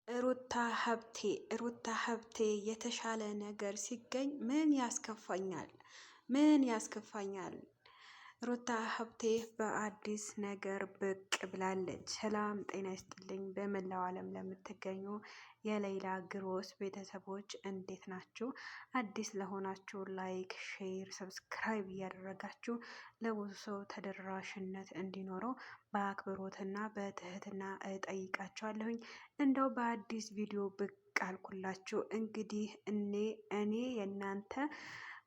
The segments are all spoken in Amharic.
ሩታ ሀብቴ የተሻለ ነገር ሲገኝ ምን ያስከፋኛል? ምን ያስከፋኛል? ሩታ ሀብቴ በአዲስ ነገር ብቅ ብላለች። ሰላም ጤና ይስጥልኝ። በመላው ዓለም ለምትገኙ የሌላ ግሮስ ቤተሰቦች እንዴት ናችሁ? አዲስ ለሆናችሁ ላይክ፣ ሼር፣ ሰብስክራይብ እያደረጋችሁ ለብዙ ሰው ተደራሽነት እንዲኖረው በአክብሮትና በትህትና እጠይቃችኋለሁኝ። እንደው በአዲስ ቪዲዮ ብቅ አልኩላችሁ። እንግዲህ እኔ የእናንተ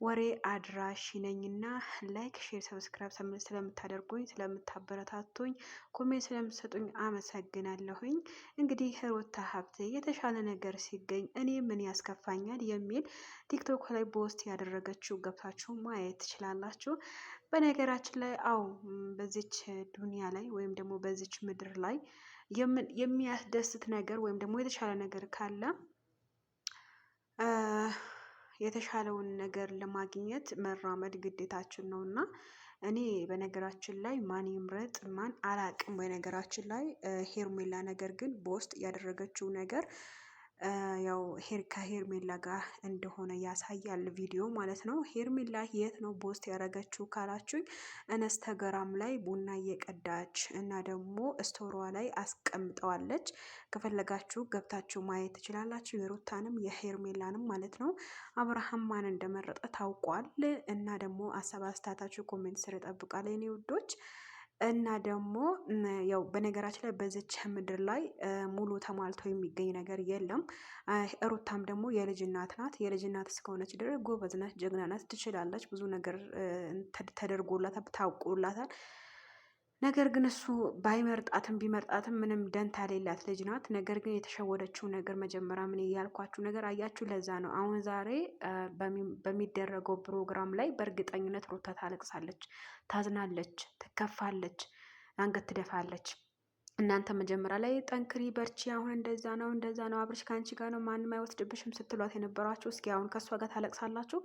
ወሬ አድራሽ ነኝና ላይክ፣ ሼር፣ ሰብስክራይብ ስለምታደርጉኝ ስለምታበረታቱኝ ኮሜንት ስለምትሰጡኝ አመሰግናለሁኝ። እንግዲህ ሩታ ሀብቴ የተሻለ ነገር ሲገኝ እኔ ምን ያስከፋኛል የሚል ቲክቶክ ላይ ፖስት ያደረገችው ገብታችሁ ማየት ትችላላችሁ። በነገራችን ላይ በዚች ዱንያ ላይ ወይም ደግሞ በዚች ምድር ላይ የሚያስደስት ነገር ወይም ደግሞ የተሻለ ነገር ካለ የተሻለውን ነገር ለማግኘት መራመድ ግዴታችን ነው እና እኔ በነገራችን ላይ ማን ይምረጥ ማን አላቅም። በነገራችን ላይ ሄርሜላ ነገር ግን በውስጥ ያደረገችው ነገር ያው ከሄርሜላ ጋር እንደሆነ ያሳያል ቪዲዮ ማለት ነው። ሄርሜላ የት ነው ፖስት ያደረገችው ካላችሁኝ ኢንስታግራም ላይ ቡና እየቀዳች እና ደግሞ ስቶሯ ላይ አስቀምጠዋለች። ከፈለጋችሁ ገብታችሁ ማየት ትችላላችሁ። የሩታንም የሄርሜላንም ማለት ነው። አብርሃም ማን እንደመረጠ ታውቋል። እና ደግሞ አሰብ አስተያየታችሁ ኮሜንት ስር እጠብቃለሁ የኔ ውዶች። እና ደግሞ ያው በነገራችን ላይ በዚች ምድር ላይ ሙሉ ተሟልቶ የሚገኝ ነገር የለም። ሩታም ደግሞ የልጅ እናት ናት። የልጅ እናት እስከሆነች ድረስ ጎበዝ ናት፣ ጀግና ናት፣ ትችላለች። ብዙ ነገር ተደርጎላታል፣ ታውቆላታል። ነገር ግን እሱ ባይመርጣትም ቢመርጣትም ምንም ደንታ ሌላት ልጅ ናት። ነገር ግን የተሸወደችው ነገር መጀመሪያ ምን እያልኳችሁ ነገር አያችሁ። ለዛ ነው አሁን ዛሬ በሚደረገው ፕሮግራም ላይ በእርግጠኝነት ሩታ ታለቅሳለች፣ ታዝናለች፣ ትከፋለች፣ አንገት ትደፋለች። እናንተ መጀመሪያ ላይ ጠንክሪ በርቺ፣ አሁን እንደዛ ነው አብርሽ ከአንቺ ጋር ነው ማንም አይወስድብሽም ስትሏት የነበራችሁ እስኪ አሁን ከእሷ ጋር ታለቅሳላችሁ?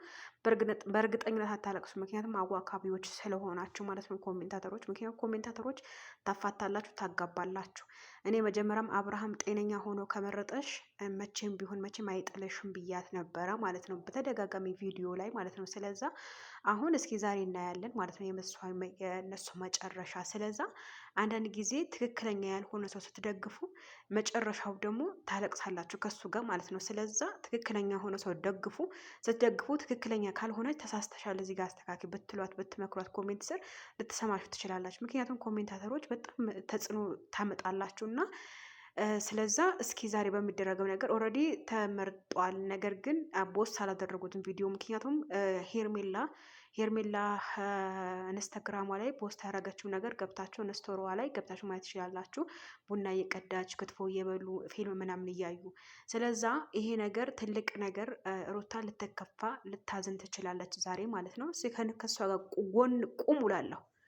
በእርግጠኝነት አታለቅሱ። ምክንያቱም አዋካቢዎች ስለሆናችሁ ማለት ነው ኮሜንታተሮች። ምክንያቱም ኮሜንታተሮች ታፋታላችሁ፣ ታጋባላችሁ። እኔ መጀመሪያም አብርሃም ጤነኛ ሆኖ ከመረጠሽ መቼም ቢሆን መቼም አይጥለሽም ብያት ነበረ ማለት ነው፣ በተደጋጋሚ ቪዲዮ ላይ ማለት ነው። ስለዛ አሁን እስኪ ዛሬ እናያለን ማለት ነው የእነሱ መጨረሻ። ስለዛ አንዳንድ ጊዜ ትክክለኛ ያልሆነ ሰው ስትደግፉ መጨረሻው ደግሞ ታለቅሳላችሁ ከሱ ጋር ማለት ነው። ስለዛ ትክክለኛ የሆነ ሰው ደግፉ። ስትደግፉ ትክክለኛ ካልሆነች ተሳስተሻል እዚህ ጋር አስተካኪ ብትሏት ብትመክሯት ኮሜንት ስር ልትሰማችሁ ትችላላችሁ። ምክንያቱም ኮሜንታተሮች በጣም ተጽዕኖ ታመጣላችሁ እና ስለዛ እስኪ ዛሬ በሚደረገው ነገር ኦልሬዲ ተመርጧል። ነገር ግን ቦስት አላደረጉትም ቪዲዮ። ምክንያቱም ሄርሜላ ኢንስታግራሟ ላይ ፖስት ያደረገችው ነገር ገብታችሁ ኢንስቶሯ ላይ ገብታችሁ ማየት ትችላላችሁ። ቡና እየቀዳች ክትፎ እየበሉ ፊልም ምናምን እያዩ። ስለዛ ይሄ ነገር ትልቅ ነገር፣ ሩታ ልትከፋ ልታዝን ትችላለች ዛሬ ማለት ነው። ከሷ ጋር ጎን ቁም ውላለሁ።